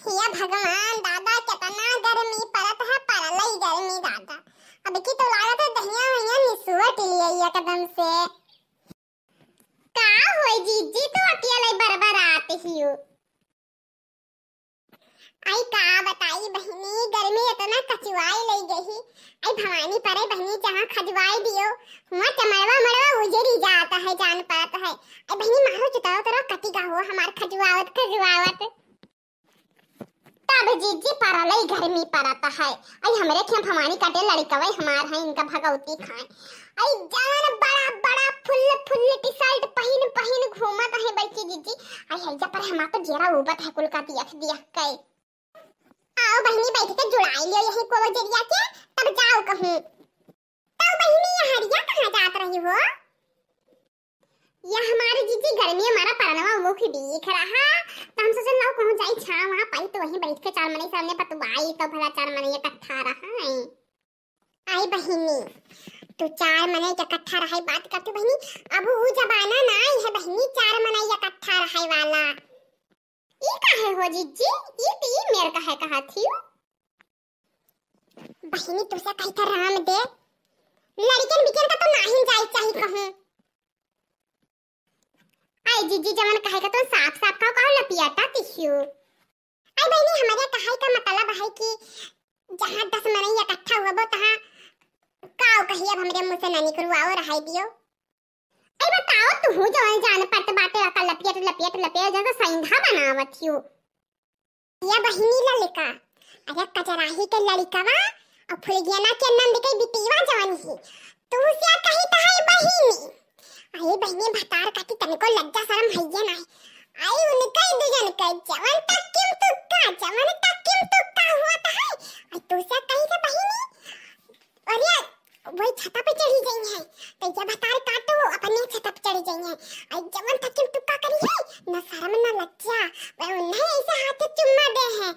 हिया भगवान दादा कितना गर्मी पड़त है परलई गर्मी दादा। अब की तो लागत है दहिया भैया निसुवट लिए एकदम से। का होई जीजी तो अकेले बरबर आते हियो। आई का बताई बहनी गर्मी इतना कचुआई लई गई। आई भवानी परे बहनी जहां खजवाई दियो वहां चमड़वा मड़वा उजरी जाता है जान पाता है। आई बहनी मारो चुताओ तेरा कति का हो हमार खजवावत तब जीजी परलई गर्मी पड़ता है। आई हमरे खे भवानी काटे लड़कवई हमार है इनका भगवती खाए। आई जान बड़ा बड़ा फुल टी-शर्ट पहन घूमत है बच्ची जीजी। आई हैजा पर हमार तो जेरा उबत है कुल का दिया कई। आओ बहनी बैठ के जुड़ाई लियो यही कोलो जरिया के तब जाओ कहूं। तो बहनी ये हरिया कहां जात रही हो? ये हमारे जीजी गर्मी हमारा परनवा मुख दिख रहा तो हम सोचन लाओ कहूं जाई छा वहां पाई तो वहीं बैठ के चार मने सामने पतवाई तो भला चार मने इकट्ठा रहा है। आई बहनी तो चार मने इकट्ठा रहा बात करती बहनी। अब वो जमाना ना है बहनी चार मने इकट्ठा रहा वाला। ई काहे हो जीजी? ई मेरे का है कहा थी बहनी तुसा कहीं का राम दे लड़कन बिकन का तो नहीं जाई चाहिए कहूं। आई जीजी जमन कहे का तो साफ का लपियाता तिस्यू। आई बहनी हमारे कहे का मतलब है कि जहां 10 मने इकट्ठा हुआ तहां काओ कहिए अब हमरे मुंह से ना निकलवाओ रहाई दियो। आई बताओ तू हो जान पट बाटे का लपियट जैसा सैंधा बनावत हियो। या बहनी ललिका अरे कजराही के लड़कवा और फुलगियाना के नंद के बिटिवा जवान ही तू से कही त है बहनी। आई बहनी भतार काटी तनको लज्जा शरम हैया नहीं। आई उनका दुजन का जवान तक किम तुक्का हुआ त है। आई तू से कही त बहनी अरे वही छता पे चढ़ी गई है तो ये भतार काटो अपने छता पे चढ़ी गई है। आई जवान तक किम तुक्का करी है न शरम न लज्जा वह उन्हें ऐसे हाथ चुम्मा दे है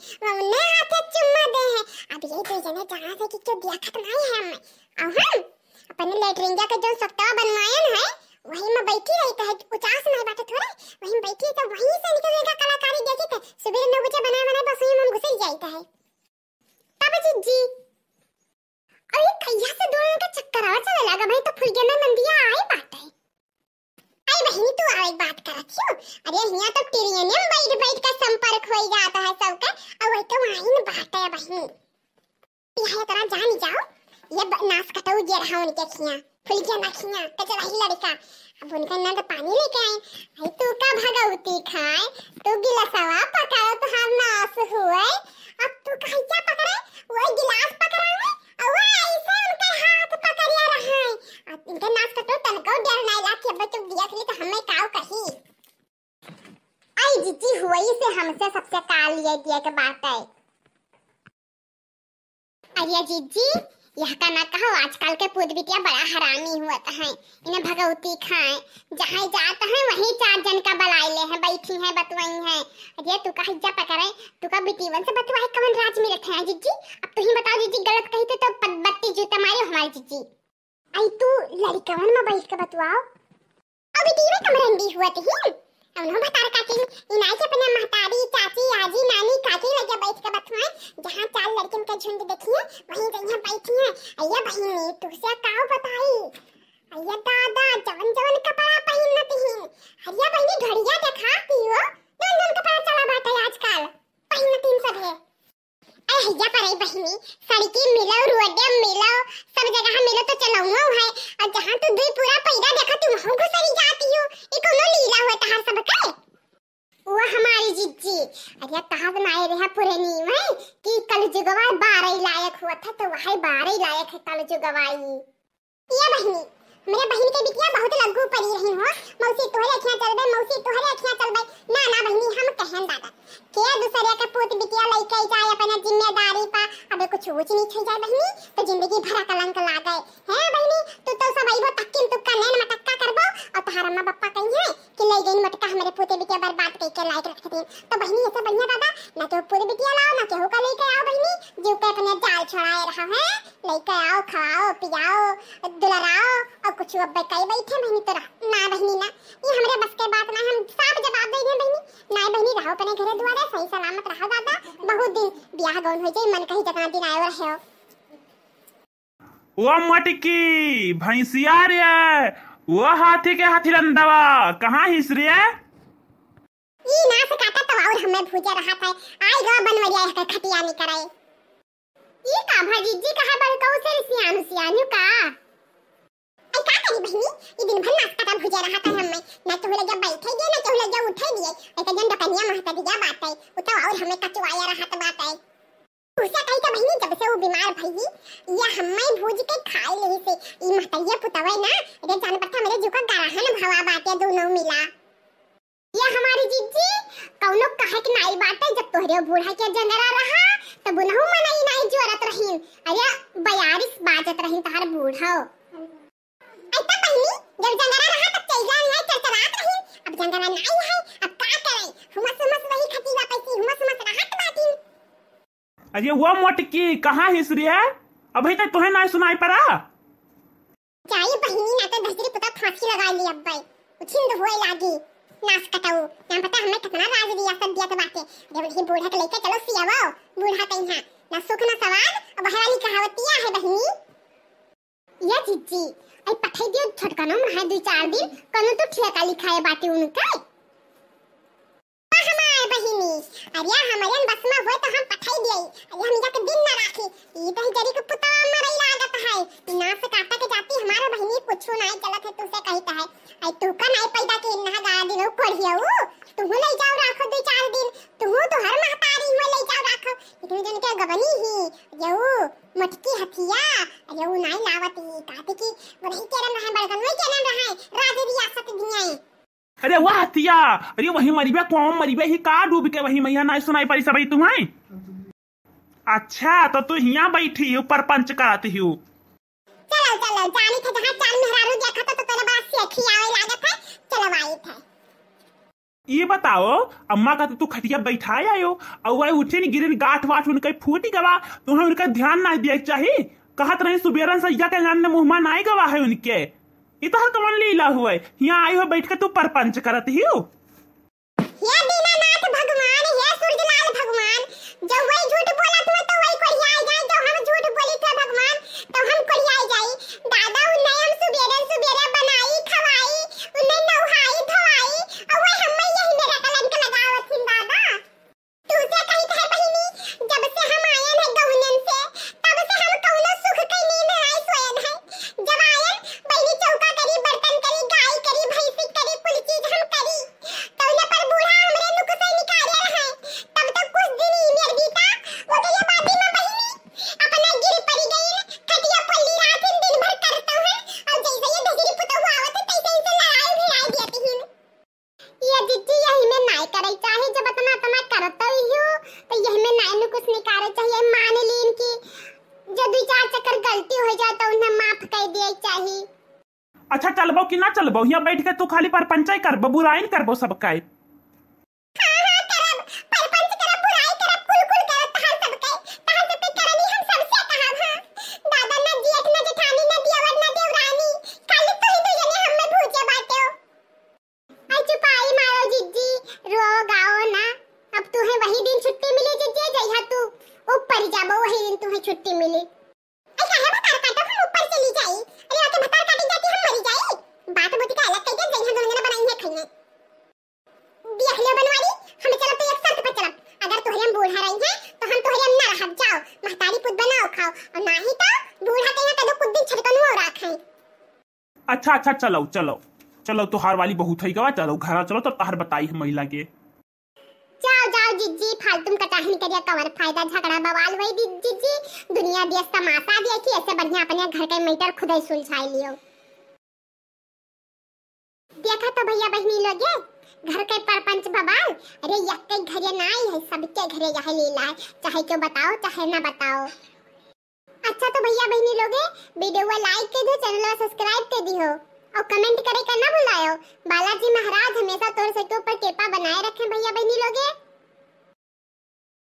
अब ये दो जने जहां से कि क्यों दिया खत्म है हमें और हम अपने लेटरिंगा का जो सप्ताह बनवायन है वहीं में बैठी रही कहे 50 नहीं बाटे थोड़े वहीं बैठी तो वहीं से निकलेगा कलाकारी देखी थे सुबह 9 बजे बनाए बस वहीं हम घुस जाता है। तब जीजी और ये कहिया से दोनों का चक्कर आवा चले लगा भाई तो फुल गेना नंदिया आई बात है। आई बहनी तू आवे बात करत हो अरे यहां तो टेरियनियम बैठ का संपर्क हो जाता है सबका और वही तो वहीं बात है बहनी। यहां तरह जान जाओ ये नास कटो जे रहा उनके खिया फुल गेना खिया कचराही लड़का अब उनका ना तो पानी लेके आए। आई तू का भगवती खाए तू गिलासवा पकाओ तो हम नास हुए अब तू कहिया पकड़े वो गिलास पकड़ावे और वो ऐसे उनका हाथ पकड़िया रहा है अब इनका नास कटो तनको डर नहीं लाके अब तो दिया के लिए तो हमें काओ कही। आई जीजी हुई से हमसे सबसे काल ये दिया के बात है। अरे जीजी यह का ना कहो आजकल के पूत बिटिया बड़ा हरामी हुआ है इन्हें भगवती खाए जहां जाता है वहीं 4 जन का बलाई ले है बैठी है बतवाई है। अरे तू का हिज्जा पकड़े तू का बिटीवन से बतवाई कवन राज में रखे हैं जीजी। अब तू ही बताओ जीजी गलत कही तो 32 जूता मारे हमारी जीजी। आई तू लड़कवन में बैठ के बतवाओ अब बिटीवे कमरंडी हुआ थी उन्होंने बता काटी इनाई के अपने महतारी चाची आजी नानी काकी लगे बैठ के बतवाए जहां 4 लड़कियों का झुंड देखिए वहीं जगह बैठी है। अय्या बहनी तू से काओ बताई अय्या दादा जवन कपड़ा पहनती है अय्या बहनी घड़िया दिखाती हो जवन कपड़ा चला बाटे आजकल पहनती सब है। अय्या पर आई बहनी सड़की मिलो रोडे मिलो सब जगह मिलो तो चलाऊंगा है और जहां तू दुई पूरा पैदा देखा तू वहां घुसरी जाती हो ये कोनो लीला हुआ तहार सब का वो हमारी जीजी। अरे कहां बनाए रहा पुरानी में कि कल जुगवा 12 लायक हुआ था तो वही 12 लायक है कल जुगवाई। ये बहनी मेरे बहन के बिटिया बहुत लगू पड़ी रही हो मौसी तोहरे अखियां चलबे ना बहनी हम कहन दादा के दूसरे का पूत बिटिया लेके जाए अपना जिम्मेदारी पा अबे कुछ ऊंच नीच हो जाए बहनी तो जिंदगी भर कलंक लागे है बहनी तू तो सब आइबो तक्किन तू का नैन मटक्का करबो और तोहार अम्मा पापा कहिए कि ले गई मटका हमारे पोते बिटिया बर्बाद करके लायक रख दी। तो बहनी ऐसे बढ़िया दादा ना तो पूरी बिटिया लाओ ना केहू का लेके आओ बहनी, जो के अपने जाल छुड़ाए रहा है, लेके आओ, खाओ पियाओ दुलाराओ और कुछ अब कई बैठे बहनी तो ना बहनी ना, ये हमरे बस के बात ना, हम सब जवाब दे दे बहनी ना बहनी, रहो अपने घरे दुआरे सही सलामत रहो दादा, बहुत दिन ब्याह गौन हो जाए मन कहीं जितना दिन आयो रहे हो। वो मटकी भैंसिया रे, वो हाथी के हाथी रंधवा कहाँ हिस रे? ई ना से काटा तो और हमें भूजा रहा था, आई गो बनवरिया का खटिया नहीं कराए। ई का भाजी जी कहा बल कौ से सियानु का आई का करी बहनी, ई दिन भर नाश्ता का भूजा रहा था हमें, ना तो लगे बैठे गए ना तो लगे उठे दिए, ए तो जन दकनिया महता दिया बात है, उ तो और हमें कचवाया रहा था बात है। उसे कही तो बहनी जब से वो बीमार भई ये हमें भूज के खाए ले से ई महतरिया पुतवे ना रे जान पता मेरे जुका गराहन भवा बाटे दोनों मिला। ये हमारी जीजी कौनो कहे कि नाई बाटे जब तोहरे बूढ़ा के जंगरा रहा तब बुनहु मनाई नाई जोरत रहीन, अरे 42 बाजत रहीन तार बूढ़ा ऐता बहनी जब जंगरा रहा तब चल जाए है चलचलात रहीन, अब जंगरा नाई है अब का करे, हुमस हुमस वही खतीवा पैसी हुमस हुमस राहत बाटी। अरे वो मटकी कहाँ हिस रे? अभी तक तुम्हें ना सुनाई पड़ा? चाहिए बहनी ना तो धजरी पुता फांसी लगा ली अब भाई उछिंद होए लागी नाश कटाऊ ना पता हमें कितना राज दिया सब दिया तो बातें जब ये बूढ़ा के लेके चलो सियावाओ बूढ़ा कहीं है ना सुख ना सवाद अब वाली कहावतिया है बहनी। ये जीजी आई पठाई दियो छटकानो में 2-4 दिन कनो तो ठेका लिखाए बाटे उनका हमारे बहनी, अरे हमारे बस में होए तो हम पठाई दिए, अरे हम जाके दिन ना राखी, ये तो जरी को पुता मरई लागत है, ना से काटा के जाती हमारा बहनी कुछो नहीं चलत है तुसे कहता है, आई तू का नहीं पैदा के ना गा दिनो कोढ़ियो, तू ले जाओ राखो 2-4 दिन, तू तो हर महतारी में ले जाओ राखो, इतने जन के गबनी ही, यो मटकी हथिया, अरे वो नहीं लावती, कहती कि वही केरम रहे बड़कन वही केरम रहे, राज रियासत दुनिया। अरे वाह हथिया, अरे वही मरीबे कौन मरीबे ही का डूब के वही मैया ना सुनाई पड़ी सबई तुम्हें? अच्छा तो तू यहाँ बैठी ऊपर पंच कराती हूँ। चलो चलो जानी थे जहाँ चाल मेहरारू देखा तो तेरे बात से खियावे लागत है, चलो आई थे। ये बताओ अम्मा का तू खटिया बैठाए आयो और वही उठे नहीं गिरे गांठ वाठ उनका फूटी गवा, तुम्हें उनका ध्यान ना दिया चाहिए, कहत रहे सुबेरन सैया के जान मुहमा नाई गवा है उनके, इधर कमन लीला हुआ यहाँ आई हो बैठ के तू परपंच करत ही हो। ये दीनानाथ भगवान है सूरजलाल भगवान, जब वही झूठ बोला तो वही कोरियाई जाए, जब हम झूठ बोली थे भगवान तो हम कोरियाई जाए, दादा उन्हें हम सुबेरे बनाई खवाई उन्हें नहाई धोई और वही हम यही मेरा कलंक लगावत थी दादा। तू से कही थे बहनी जब से हम आए हैं गहुनन से तब से हम कौनो सुख की नींद नहीं सोए हैं, जब आए बहनी चौका करी बर्तन करी गाय करी भैंसी करी कुल चीज हम करी तो उन्हें पर बूढ़ा हमरे नुक से निकाले रहे, तब तक कुछ दिन ही मेर बीता वो के बादी में बहनी अपना गिर पड़ी गई खटिया पल्ली रात दिन भर करता है और जैसे ये धजरी पुतहु आवत तैसे इनसे लड़ाई भिड़ाई देती हूं। ये जिज्जी यही में नाई करे चाहे जब इतना तना करता ही हो तो यही में नाई कुछ नहीं करे चाहिए, मान ली इनकी जो 2-4 चक्कर गलती हो जाए तो उन्हें माफ कर दिया चाहिए। अच्छा चलबो कि ना चलबो यहाँ बैठ के तू खाली परपंचाई करबो बुराई करबो सबका? छुट्टी मिली ऐसा है बता काटो हम ऊपर चली जाई, अरे आके बता काटी जाती हम मरी जाई, बात बोती का अलग कह दे जइहा दोनों जना बनाई है खइने बियाह ले बनवाली हम चलब तो एक शर्त पर चलब, अगर तोहरे हम बूढ़ा रही है तो हम तोहरे हम ना रहब जाओ महतारी पुत बनाओ खाओ और ना ही तो बूढ़ा कहिया कदो कुछ दिन छटकनु और राखई। अच्छा अच्छा चलो चलो चलो तोहार वाली बहुत है गवा, चलो घर चलो तो तहर बताई हम महिला के। जाओ जाओ जिज्जी फालतू कटाहनी करिया कवर फायदा झगड़ा बवाल वही जिज्जी दुनिया देश तमाशा देखी ऐसे बढ़िया अपने घर के मैटर खुद ही सुलझाई लियो। देखा तो भैया बहनी लोगे घर के परपंच बवाल, अरे यक्के घरे ना आई है सबके घरे यही लीला है, चाहे क्यों बताओ चाहे ना बताओ। अच्छा तो भैया बहनी लोगे वीडियो को लाइक कर दो, चैनल को सब्सक्राइब कर दियो। और कमेंट करे का ना भुलायो। बालाजी महाराज हमेशा तोर से ऊपर कृपा बनाए रखें भैया बहनी लोगे।